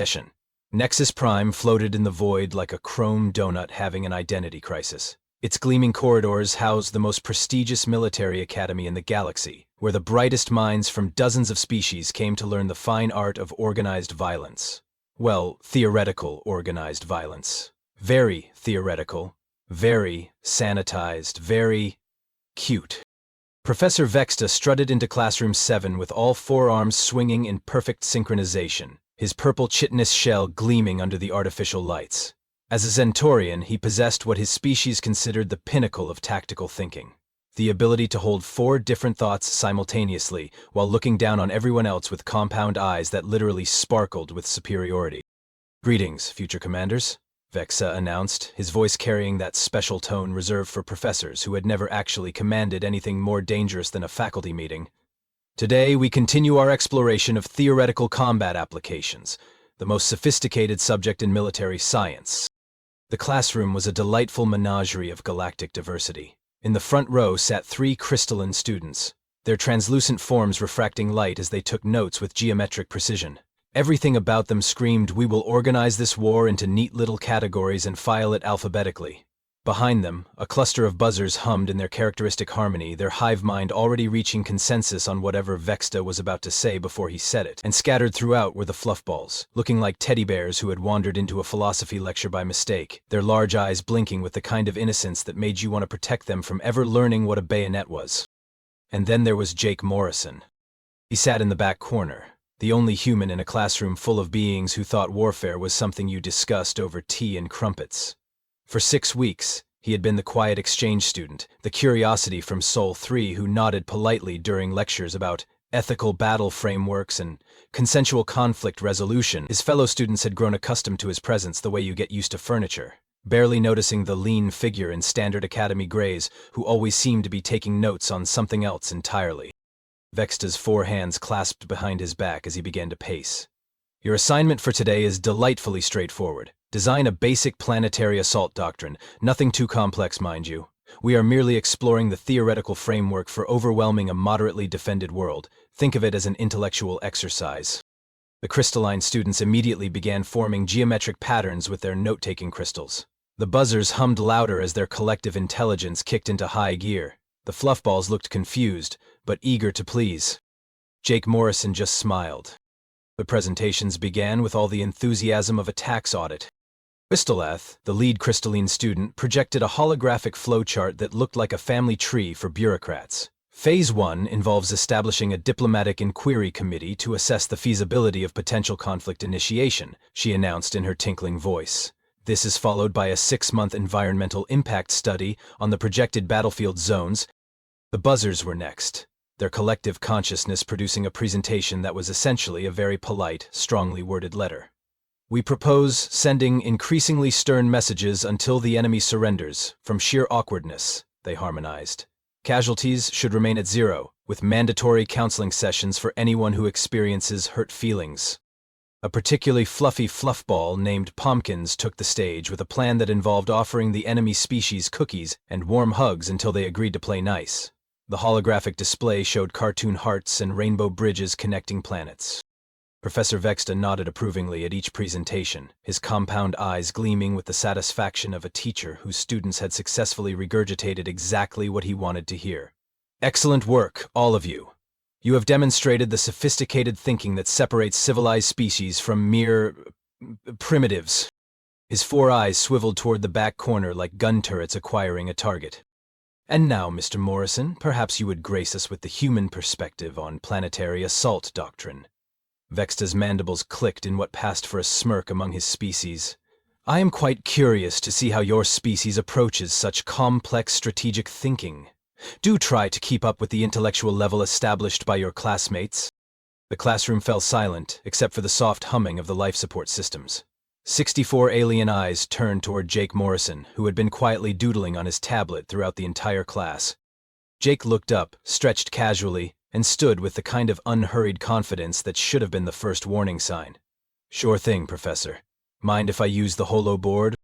Session. Nexus Prime floated in the void like a chrome donut having an identity crisis. Its gleaming corridors housed the most prestigious military academy in the galaxy, where the brightest minds from dozens of species came to learn the fine art of organized violence. Well, theoretical organized violence. Very theoretical, very sanitized, very cute. Professor Vexta strutted into Classroom 7 with all four arms swinging in perfect synchronization, his purple chitinous shell gleaming under the artificial lights. As a Centaurian, he possessed what his species considered the pinnacle of tactical thinking, the ability to hold four different thoughts simultaneously while looking down on everyone else with compound eyes that literally sparkled with superiority. "Greetings, future commanders," Vexa announced, his voice carrying that special tone reserved for professors who had never actually commanded anything more dangerous than a faculty meeting. "Today we continue our exploration of theoretical combat applications, the most sophisticated subject in military science." The classroom was a delightful menagerie of galactic diversity. In the front row sat three crystalline students, their translucent forms refracting light as they took notes with geometric precision. Everything about them screamed, "We will organize this war into neat little categories and file it alphabetically." Behind them, a cluster of buzzers hummed in their characteristic harmony, their hive mind already reaching consensus on whatever Vexta was about to say before he said it, and scattered throughout were the fluffballs, looking like teddy bears who had wandered into a philosophy lecture by mistake, their large eyes blinking with the kind of innocence that made you want to protect them from ever learning what a bayonet was. And then there was Jake Morrison. He sat in the back corner, the only human in a classroom full of beings who thought warfare was something you discussed over tea and crumpets. For 6 weeks, he had been the quiet exchange student, the curiosity from Sol 3 who nodded politely during lectures about ethical battle frameworks and consensual conflict resolution. His fellow students had grown accustomed to his presence the way you get used to furniture, barely noticing the lean figure in standard academy grays who always seemed to be taking notes on something else entirely. Vexta's 4 hands clasped behind his back as he began to pace. "Your assignment for today is delightfully straightforward. Design a basic planetary assault doctrine, nothing too complex, mind you. We are merely exploring the theoretical framework for overwhelming a moderately defended world. Think of it as an intellectual exercise." The crystalline students immediately began forming geometric patterns with their note-taking crystals. The buzzers hummed louder as their collective intelligence kicked into high gear. The fluffballs looked confused, but eager to please. Jake Morrison just smiled. The presentations began with all the enthusiasm of a tax audit. Crystalath, the lead crystalline student, projected a holographic flowchart that looked like a family tree for bureaucrats. Phase 1 involves establishing a diplomatic inquiry committee to assess the feasibility of potential conflict initiation, she announced in her tinkling voice. This is followed by a 6-month environmental impact study on the projected battlefield zones. The buzzers were next, their collective consciousness producing a presentation that was essentially a very polite, strongly worded letter. "We propose sending increasingly stern messages until the enemy surrenders, from sheer awkwardness," they harmonized. "Casualties should remain at 0, with mandatory counseling sessions for anyone who experiences hurt feelings." A particularly fluffy fluffball named Pumpkins took the stage with a plan that involved offering the enemy species cookies and warm hugs until they agreed to play nice. The holographic display showed cartoon hearts and rainbow bridges connecting planets. Professor Vexta nodded approvingly at each presentation, his compound eyes gleaming with the satisfaction of a teacher whose students had successfully regurgitated exactly what he wanted to hear. "Excellent work, all of you. You have demonstrated the sophisticated thinking that separates civilized species from mere primitives." His 4 eyes swiveled toward the back corner like gun turrets acquiring a target. "And now, Mr. Morrison, perhaps you would grace us with the human perspective on planetary assault doctrine." Vexta's mandibles clicked in what passed for a smirk among his species. "I am quite curious to see how your species approaches such complex strategic thinking. Do try to keep up with the intellectual level established by your classmates." The classroom fell silent, except for the soft humming of the life support systems. 64 alien eyes turned toward Jake Morrison, who had been quietly doodling on his tablet throughout the entire class. Jake looked up, stretched casually, and stood with the kind of unhurried confidence that should have been the first warning sign. "Sure thing, Professor. Mind if I use the holo board?"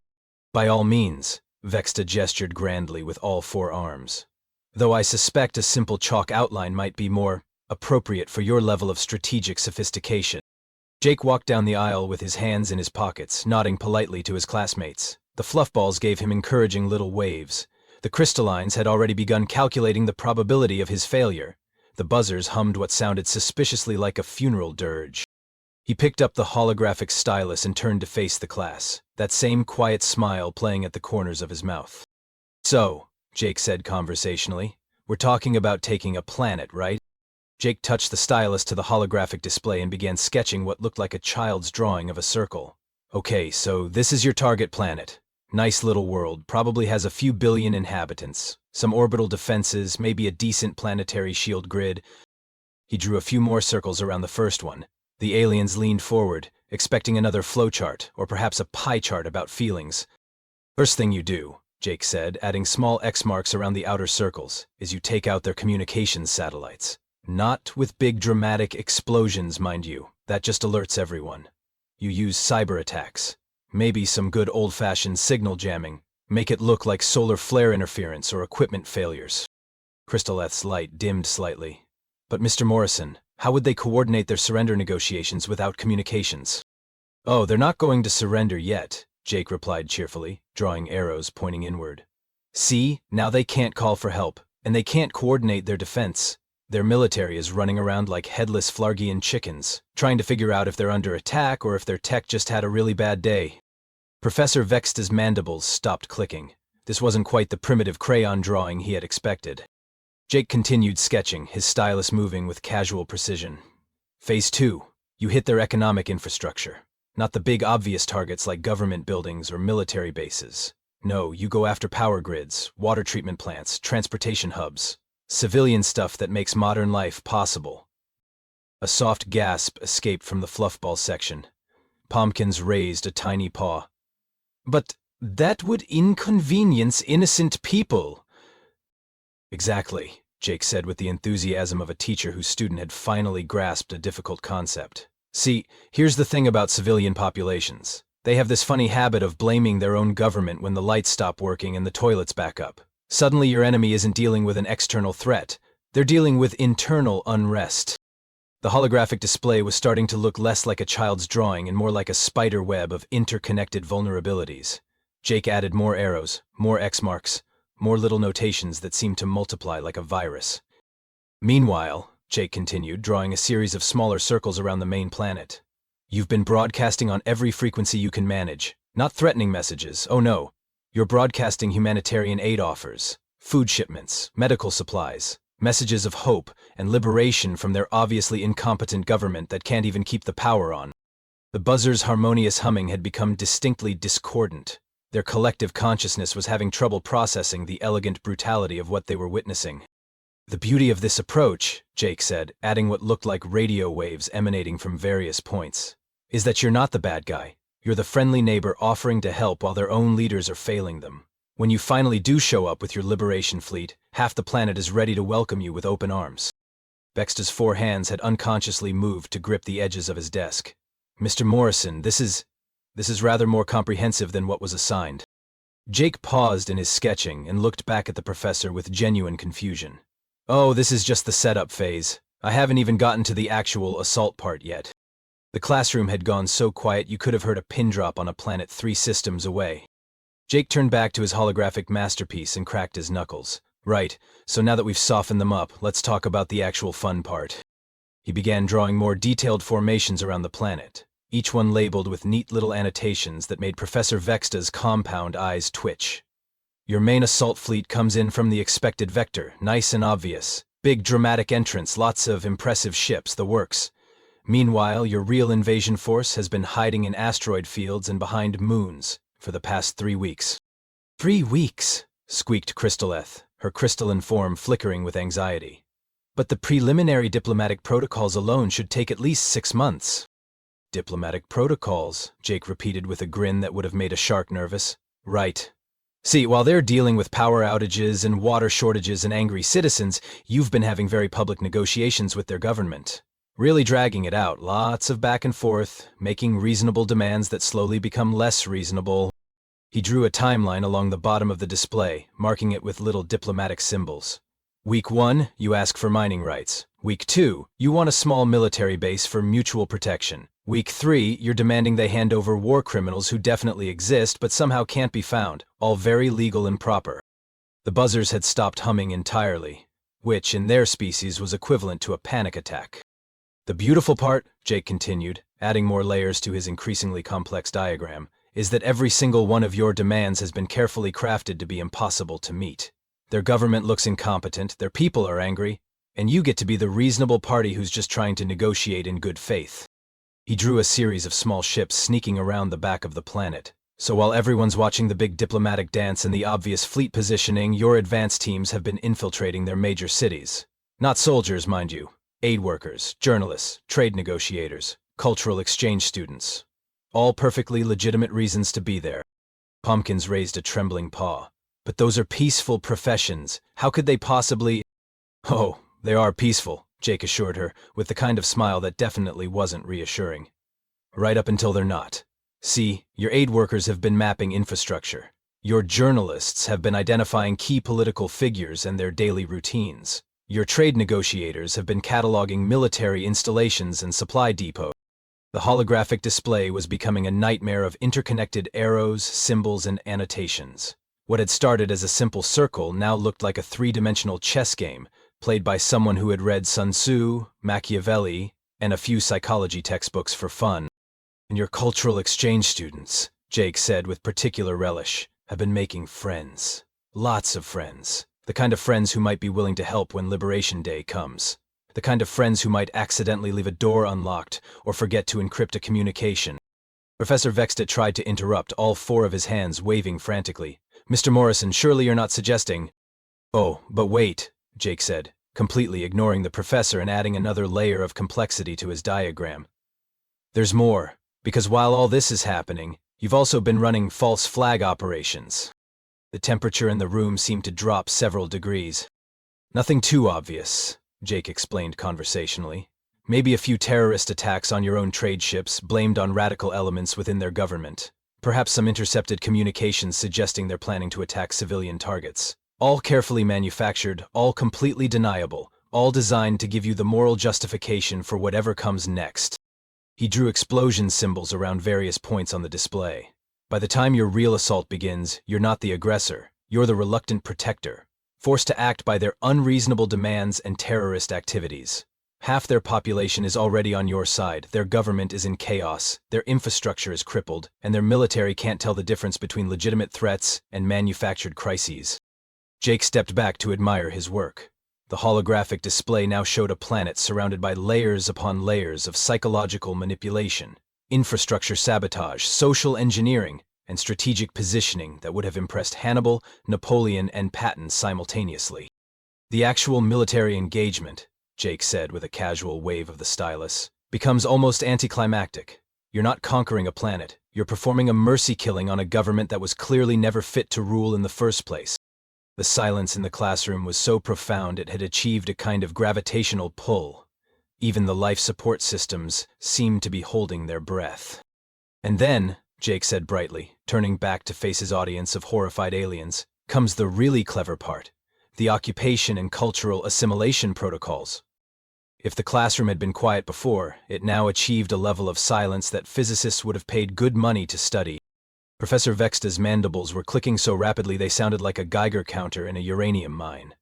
"By all means," Vexta gestured grandly with all 4 arms. "Though I suspect a simple chalk outline might be more appropriate for your level of strategic sophistication." Jake walked down the aisle with his hands in his pockets, nodding politely to his classmates. The fluffballs gave him encouraging little waves. The crystallines had already begun calculating the probability of his failure. The buzzers hummed what sounded suspiciously like a funeral dirge. He picked up the holographic stylus and turned to face the class, that same quiet smile playing at the corners of his mouth. "So," Jake said conversationally, "we're talking about taking a planet, right?" Jake touched the stylus to the holographic display and began sketching what looked like a child's drawing of a circle. "Okay, so this is your target planet. Nice little world, probably has a few billion inhabitants, some orbital defenses, maybe a decent planetary shield grid." He drew a few more circles around the first one. The aliens leaned forward, expecting another flowchart, or perhaps a pie chart about feelings. "First thing you do," Jake said, adding small X marks around the outer circles, "is you take out their communications satellites. Not with big dramatic explosions, mind you. That just alerts everyone. You use cyber attacks. Maybe some good old-fashioned signal jamming. Make it look like solar flare interference or equipment failures." Crystalleth's light dimmed slightly. "But Mr. Morrison, how would they coordinate their surrender negotiations without communications?" "Oh, they're not going to surrender yet," Jake replied cheerfully, drawing arrows pointing inward. "See, now they can't call for help, and they can't coordinate their defense. Their military is running around like headless Flargian chickens, trying to figure out if they're under attack or if their tech just had a really bad day." Professor Vexta's mandibles stopped clicking. This wasn't quite the primitive crayon drawing he had expected. Jake continued sketching, his stylus moving with casual precision. "Phase 2. You hit their economic infrastructure. Not the big obvious targets like government buildings or military bases. No, you go after power grids, water treatment plants, transportation hubs. Civilian stuff that makes modern life possible." A soft gasp escaped from the fluffball section. Pumpkins raised a tiny paw. "But that would inconvenience innocent people." "Exactly," Jake said with the enthusiasm of a teacher whose student had finally grasped a difficult concept. "See, here's the thing about civilian populations. They have this funny habit of blaming their own government when the lights stop working and the toilets back up. Suddenly your enemy isn't dealing with an external threat. They're dealing with internal unrest." The holographic display was starting to look less like a child's drawing and more like a spider web of interconnected vulnerabilities. Jake added more arrows, more X marks, more little notations that seemed to multiply like a virus. "Meanwhile," Jake continued, drawing a series of smaller circles around the main planet, "you've been broadcasting on every frequency you can manage. Not threatening messages, oh no. You're broadcasting humanitarian aid offers, food shipments, medical supplies, messages of hope and liberation from their obviously incompetent government that can't even keep the power on." The buzzers' harmonious humming had become distinctly discordant. Their collective consciousness was having trouble processing the elegant brutality of what they were witnessing. "The beauty of this approach," Jake said, adding what looked like radio waves emanating from various points, "is that you're not the bad guy. You're the friendly neighbor offering to help while their own leaders are failing them. When you finally do show up with your liberation fleet, half the planet is ready to welcome you with open arms." Vexta's 4 hands had unconsciously moved to grip the edges of his desk. "Mr. Morrison, this is rather more comprehensive than what was assigned." Jake paused in his sketching and looked back at the professor with genuine confusion. "Oh, this is just the setup phase. I haven't even gotten to the actual assault part yet." The classroom had gone so quiet you could have heard a pin drop on a planet 3 systems away. Jake turned back to his holographic masterpiece and cracked his knuckles. "Right, so now that we've softened them up, let's talk about the actual fun part." He began drawing more detailed formations around the planet, each one labeled with neat little annotations that made Professor Vexta's compound eyes twitch. "Your main assault fleet comes in from the expected vector, nice and obvious. Big dramatic entrance, lots of impressive ships, the works. Meanwhile, your real invasion force has been hiding in asteroid fields and behind moons for the past 3 weeks. 3 weeks, squeaked Crystalleth, her crystalline form flickering with anxiety. But the preliminary diplomatic protocols alone should take at least 6 months. Diplomatic protocols, Jake repeated with a grin that would have made a shark nervous. Right. See, while they're dealing with power outages and water shortages and angry citizens, you've been having very public negotiations with their government. Really dragging it out, lots of back and forth, making reasonable demands that slowly become less reasonable. He drew a timeline along the bottom of the display, marking it with little diplomatic symbols. Week 1, you ask for mining rights. Week 2, you want a small military base for mutual protection. Week 3, you're demanding they hand over war criminals who definitely exist but somehow can't be found, all very legal and proper. The buzzers had stopped humming entirely, which, in their species, was equivalent to a panic attack. The beautiful part, Jake continued, adding more layers to his increasingly complex diagram, is that every single one of your demands has been carefully crafted to be impossible to meet. Their government looks incompetent, their people are angry, and you get to be the reasonable party who's just trying to negotiate in good faith. He drew a series of small ships sneaking around the back of the planet. So while everyone's watching the big diplomatic dance and the obvious fleet positioning, your advance teams have been infiltrating their major cities. Not soldiers, mind you. Aid workers, journalists, trade negotiators, cultural exchange students. All perfectly legitimate reasons to be there. Pumpkins raised a trembling paw. But those are peaceful professions. How could they possibly— Oh, they are peaceful, Jake assured her, with the kind of smile that definitely wasn't reassuring. Right up until they're not. See, your aid workers have been mapping infrastructure. Your journalists have been identifying key political figures and their daily routines. Your trade negotiators have been cataloging military installations and supply depots. The holographic display was becoming a nightmare of interconnected arrows, symbols, and annotations. What had started as a simple circle now looked like a three-dimensional chess game, played by someone who had read Sun Tzu, Machiavelli, and a few psychology textbooks for fun. And your cultural exchange students, Jake said with particular relish, have been making friends. Lots of friends. The kind of friends who might be willing to help when Liberation Day comes. The kind of friends who might accidentally leave a door unlocked or forget to encrypt a communication. Professor Vexta tried to interrupt, all four of his hands waving frantically. Mr. Morrison, surely you're not suggesting— Oh, but wait, Jake said, completely ignoring the professor and adding another layer of complexity to his diagram. There's more, because while all this is happening, you've also been running false flag operations. The temperature in the room seemed to drop several degrees. Nothing too obvious, Jake explained conversationally. Maybe a few terrorist attacks on your own trade ships blamed on radical elements within their government. Perhaps some intercepted communications suggesting they're planning to attack civilian targets. All carefully manufactured, all completely deniable, all designed to give you the moral justification for whatever comes next. He drew explosion symbols around various points on the display. By the time your real assault begins, you're not the aggressor, you're the reluctant protector, forced to act by their unreasonable demands and terrorist activities. Half their population is already on your side, their government is in chaos, their infrastructure is crippled, and their military can't tell the difference between legitimate threats and manufactured crises. Jake stepped back to admire his work. The holographic display now showed a planet surrounded by layers upon layers of psychological manipulation, infrastructure sabotage, social engineering, and strategic positioning that would have impressed Hannibal, Napoleon, and Patton simultaneously. The actual military engagement, Jake said with a casual wave of the stylus, becomes almost anticlimactic. You're not conquering a planet, you're performing a mercy killing on a government that was clearly never fit to rule in the first place. The silence in the classroom was so profound it had achieved a kind of gravitational pull. Even the life support systems seemed to be holding their breath. And then, Jake said brightly, turning back to face his audience of horrified aliens, comes the really clever part, the occupation and cultural assimilation protocols. If the classroom had been quiet before, it now achieved a level of silence that physicists would have paid good money to study. Professor Vexta's mandibles were clicking so rapidly they sounded like a Geiger counter in a uranium mine.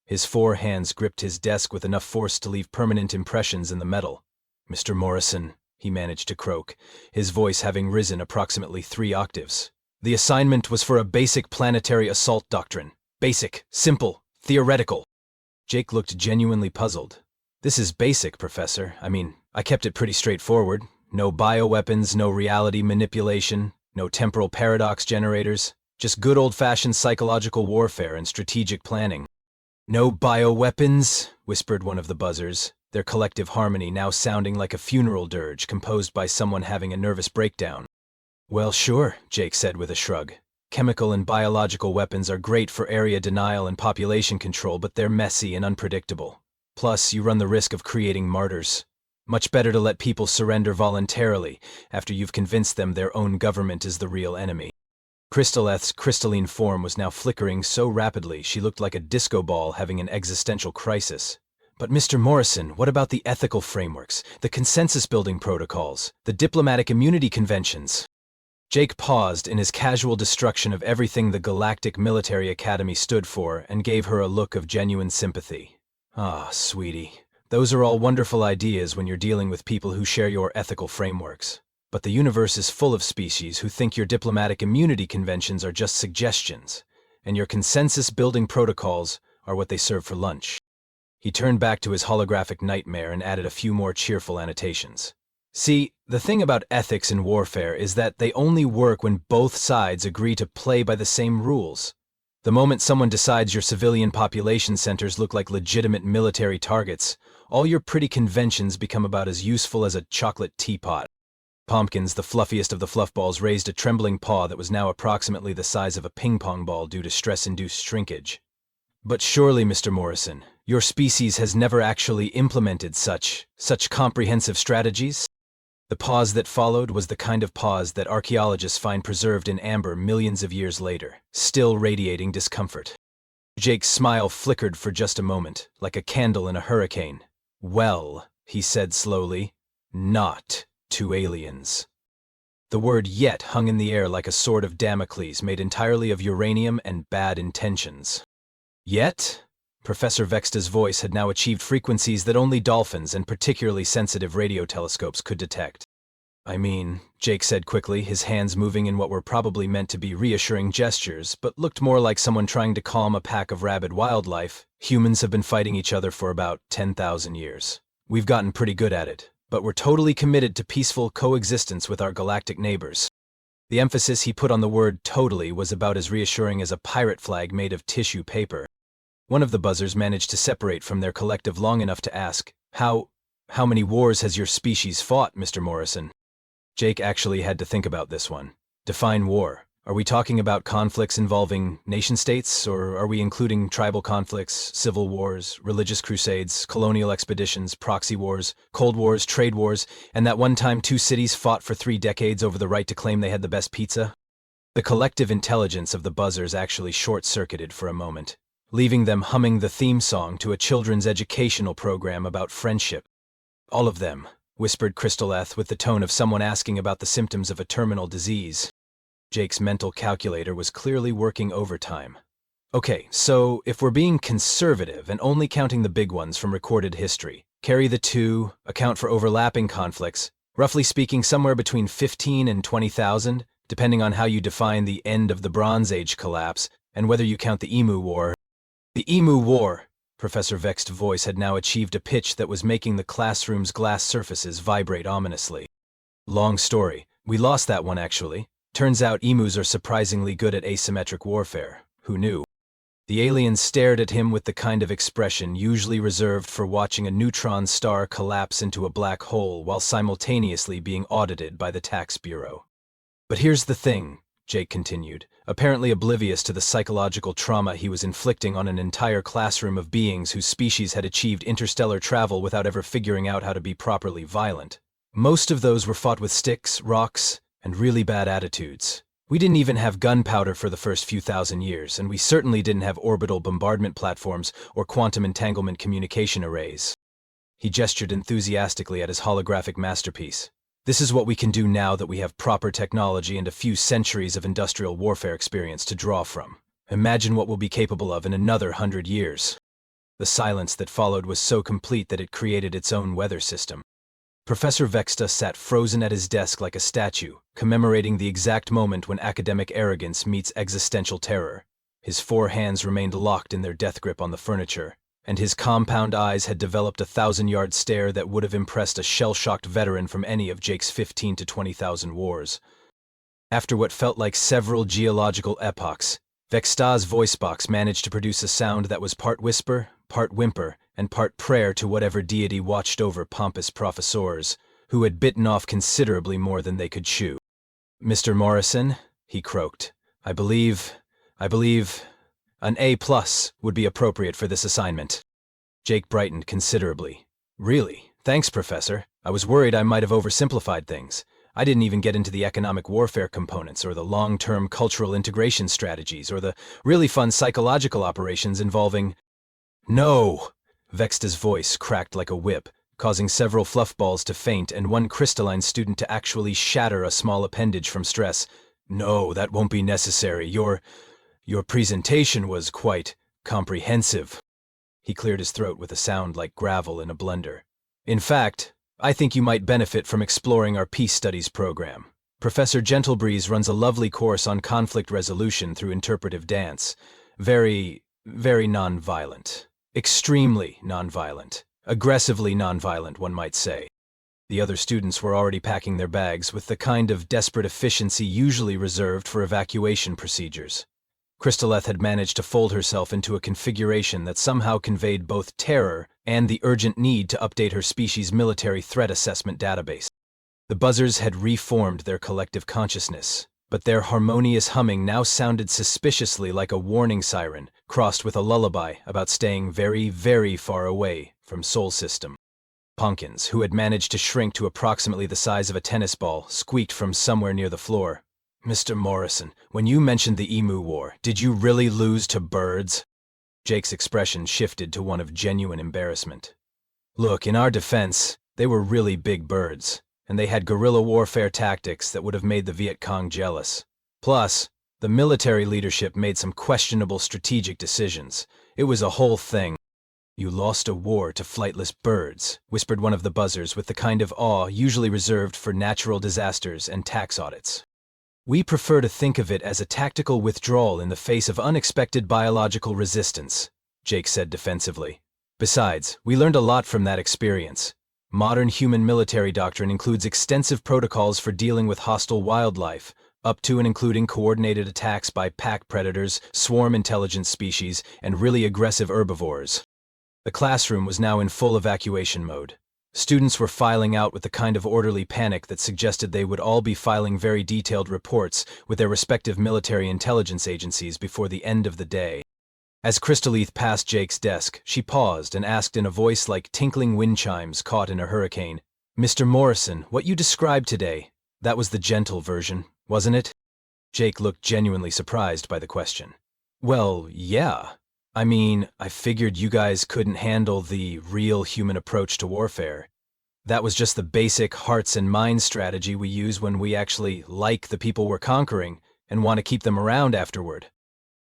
His four hands gripped his desk with enough force to leave permanent impressions in the metal. Mr. Morrison, he managed to croak, his voice having risen approximately 3 octaves. The assignment was for a basic planetary assault doctrine. Basic, simple, theoretical. Jake looked genuinely puzzled. This is basic, Professor. I kept it pretty straightforward. No bioweapons, no reality manipulation. No temporal paradox generators, just good old-fashioned psychological warfare and strategic planning. No bioweapons, whispered one of the buzzers, their collective harmony now sounding like a funeral dirge composed by someone having a nervous breakdown. Well, sure, Jake said with a shrug. Chemical and biological weapons are great for area denial and population control, but they're messy and unpredictable. Plus, you run the risk of creating martyrs. Much better to let people surrender voluntarily after you've convinced them their own government is the real enemy. Crystaleth's crystalline form was now flickering so rapidly she looked like a disco ball having an existential crisis. But Mr. Morrison, what about the ethical frameworks, the consensus-building protocols, the diplomatic immunity conventions? Jake paused in his casual destruction of everything the Galactic Military Academy stood for and gave her a look of genuine sympathy. Ah, sweetie, those are all wonderful ideas when you're dealing with people who share your ethical frameworks. But the universe is full of species who think your diplomatic immunity conventions are just suggestions, and your consensus-building protocols are what they serve for lunch. He turned back to his holographic nightmare and added a few more cheerful annotations. See, the thing about ethics in warfare is that they only work when both sides agree to play by the same rules. The moment someone decides your civilian population centers look like legitimate military targets, all your pretty conventions become about as useful as a chocolate teapot. Pumpkins, the fluffiest of the fluffballs, raised a trembling paw that was now approximately the size of a ping-pong ball due to stress-induced shrinkage. But surely, Mr. Morrison, your species has never actually implemented such comprehensive strategies? The pause that followed was the kind of pause that archaeologists find preserved in amber millions of years later, still radiating discomfort. Jake's smile flickered for just a moment, like a candle in a hurricane. Well, he said slowly, not to aliens. The word yet hung in the air like a sword of Damocles made entirely of uranium and bad intentions. Yet? Professor Vexta's voice had now achieved frequencies that only dolphins and particularly sensitive radio telescopes could detect. I mean, Jake said quickly, his hands moving in what were probably meant to be reassuring gestures, but looked more like someone trying to calm a pack of rabid wildlife. Humans have been fighting each other for about 10,000 years. We've gotten pretty good at it, but we're totally committed to peaceful coexistence with our galactic neighbors. The emphasis he put on the word totally was about as reassuring as a pirate flag made of tissue paper. One of the buzzers managed to separate from their collective long enough to ask, How many wars has your species fought, Mr. Morrison? Jake actually had to think about this one. Define war. Are we talking about conflicts involving nation-states, or are we including tribal conflicts, civil wars, religious crusades, colonial expeditions, proxy wars, cold wars, trade wars, and that one time 2 cities fought for 3 decades over the right to claim they had the best pizza? The collective intelligence of the buzzers actually short-circuited for a moment, leaving them humming the theme song to a children's educational program about friendship. All of them, whispered Crystaleth with the tone of someone asking about the symptoms of a terminal disease. Jake's mental calculator was clearly working overtime. Okay, so if we're being conservative and only counting the big ones from recorded history, carry the 2, account for overlapping conflicts, roughly speaking somewhere between 15 and 20,000, depending on how you define the end of the Bronze Age collapse and whether you count the Emu War. The Emu War, Professor Vext's voice had now achieved a pitch that was making the classroom's glass surfaces vibrate ominously. Long story. We lost that one, actually. Turns out emus are surprisingly good at asymmetric warfare. Who knew? The aliens stared at him with the kind of expression usually reserved for watching a neutron star collapse into a black hole while simultaneously being audited by the tax bureau. But here's the thing, Jake continued, apparently oblivious to the psychological trauma he was inflicting on an entire classroom of beings whose species had achieved interstellar travel without ever figuring out how to be properly violent. Most of those were fought with sticks, rocks, and really bad attitudes. We didn't even have gunpowder for the first few thousand years, and we certainly didn't have orbital bombardment platforms or quantum entanglement communication arrays. He gestured enthusiastically at his holographic masterpiece. This is what we can do now that we have proper technology and a few centuries of industrial warfare experience to draw from. Imagine what we'll be capable of in another 100 years. The silence that followed was so complete that it created its own weather system. Professor Vexta sat frozen at his desk like a statue, commemorating the exact moment when academic arrogance meets existential terror. His 4 hands remained locked in their death grip on the furniture, and his compound eyes had developed a 1,000-yard stare that would have impressed a shell-shocked veteran from any of Jake's 15 to 20,000 wars. After what felt like several geological epochs, Vexta's voice box managed to produce a sound that was part whisper, part whimper, and part prayer to whatever deity watched over pompous professors, who had bitten off considerably more than they could chew. "Mr. Morrison," he croaked, I believe an A+ would be appropriate for this assignment." Jake brightened considerably. "Really? Thanks, Professor. I was worried I might have oversimplified things. I didn't even get into the economic warfare components or the long-term cultural integration strategies or the really fun psychological operations involving—" "No!" Vexta's voice cracked like a whip, causing several fluff balls to faint and one crystalline student to actually shatter a small appendage from stress. "No, that won't be necessary. Your presentation was quite comprehensive." He cleared his throat with a sound like gravel in a blender. "In fact, I think you might benefit from exploring our peace studies program. Professor Gentlebreeze runs a lovely course on conflict resolution through interpretive dance. Very, very nonviolent. Extremely nonviolent. Aggressively nonviolent, one might say." The other students were already packing their bags with the kind of desperate efficiency usually reserved for evacuation procedures. Crystaleth had managed to fold herself into a configuration that somehow conveyed both terror and the urgent need to update her species' military threat assessment database. The buzzers had reformed their collective consciousness, but their harmonious humming now sounded suspiciously like a warning siren, crossed with a lullaby about staying very, very far away from Sol System. Pumpkins, who had managed to shrink to approximately the size of a tennis ball, squeaked from somewhere near the floor. "Mr. Morrison, when you mentioned the Emu War, did you really lose to birds?" Jake's expression shifted to one of genuine embarrassment. "Look, in our defense, they were really big birds, and they had guerrilla warfare tactics that would have made the Viet Cong jealous. Plus, the military leadership made some questionable strategic decisions. It was a whole thing." "You lost a war to flightless birds," whispered one of the buzzers with the kind of awe usually reserved for natural disasters and tax audits. "We prefer to think of it as a tactical withdrawal in the face of unexpected biological resistance," Jake said defensively. "Besides, we learned a lot from that experience. Modern human military doctrine includes extensive protocols for dealing with hostile wildlife, up to and including coordinated attacks by pack predators, swarm intelligence species, and really aggressive herbivores." The classroom was now in full evacuation mode. Students were filing out with the kind of orderly panic that suggested they would all be filing very detailed reports with their respective military intelligence agencies before the end of the day. As Crystaleth passed Jake's desk, she paused and asked in a voice like tinkling wind chimes caught in a hurricane, "Mr. Morrison, what you described today, that was the gentle version, wasn't it?" Jake looked genuinely surprised by the question. "Well, yeah. I mean, I figured you guys couldn't handle the real human approach to warfare. That was just the basic hearts and minds strategy we use when we actually like the people we're conquering and want to keep them around afterward."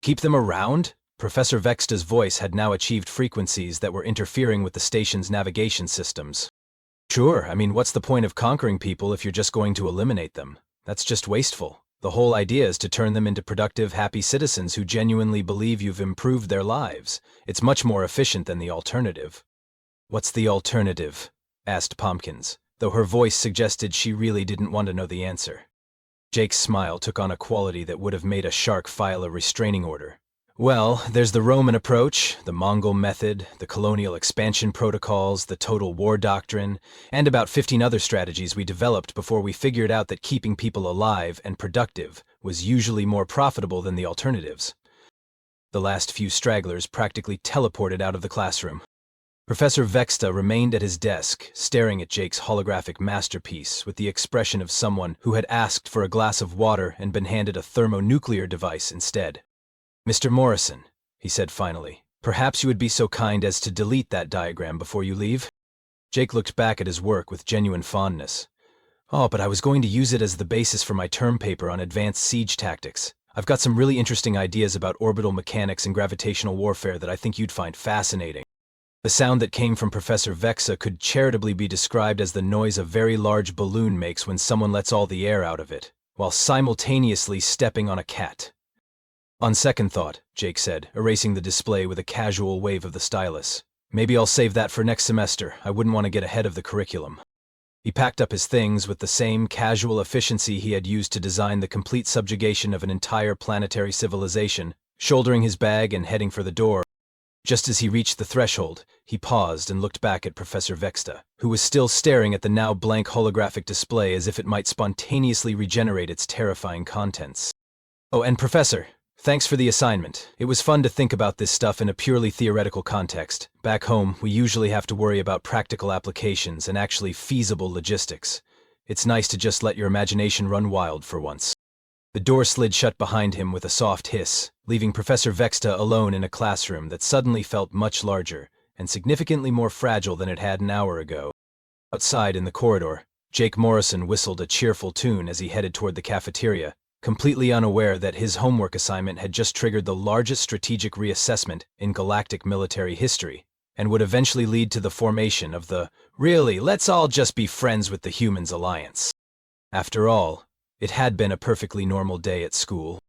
"Keep them around?" Professor Vexta's voice had now achieved frequencies that were interfering with the station's navigation systems. "Sure, I mean, what's the point of conquering people if you're just going to eliminate them? That's just wasteful. The whole idea is to turn them into productive, happy citizens who genuinely believe you've improved their lives. It's much more efficient than the alternative." "What's the alternative?" asked Pumpkins, though her voice suggested she really didn't want to know the answer. Jake's smile took on a quality that would have made a shark file a restraining order. "Well, there's the Roman approach, the Mongol method, the colonial expansion protocols, the total war doctrine, and about 15 other strategies we developed before we figured out that keeping people alive and productive was usually more profitable than the alternatives." The last few stragglers practically teleported out of the classroom. Professor Vexta remained at his desk, staring at Jake's holographic masterpiece with the expression of someone who had asked for a glass of water and been handed a thermonuclear device instead. "Mr. Morrison," he said finally, "perhaps you would be so kind as to delete that diagram before you leave?" Jake looked back at his work with genuine fondness. "Oh, but I was going to use it as the basis for my term paper on advanced siege tactics. I've got some really interesting ideas about orbital mechanics and gravitational warfare that I think you'd find fascinating." The sound that came from Professor Vexa could charitably be described as the noise a very large balloon makes when someone lets all the air out of it, while simultaneously stepping on a cat. "On second thought," Jake said, erasing the display with a casual wave of the stylus, "maybe I'll save that for next semester. I wouldn't want to get ahead of the curriculum." He packed up his things with the same casual efficiency he had used to design the complete subjugation of an entire planetary civilization, shouldering his bag and heading for the door. Just as he reached the threshold, he paused and looked back at Professor Vexta, who was still staring at the now blank holographic display as if it might spontaneously regenerate its terrifying contents. "Oh, and Professor, thanks for the assignment. It was fun to think about this stuff in a purely theoretical context. Back home, we usually have to worry about practical applications and actually feasible logistics. It's nice to just let your imagination run wild for once." The door slid shut behind him with a soft hiss, leaving Professor Vexta alone in a classroom that suddenly felt much larger and significantly more fragile than it had an hour ago. Outside in the corridor, Jake Morrison whistled a cheerful tune as he headed toward the cafeteria, completely unaware that his homework assignment had just triggered the largest strategic reassessment in galactic military history, and would eventually lead to the formation of the "really, let's all just be friends with the humans alliance." After all, it had been a perfectly normal day at school.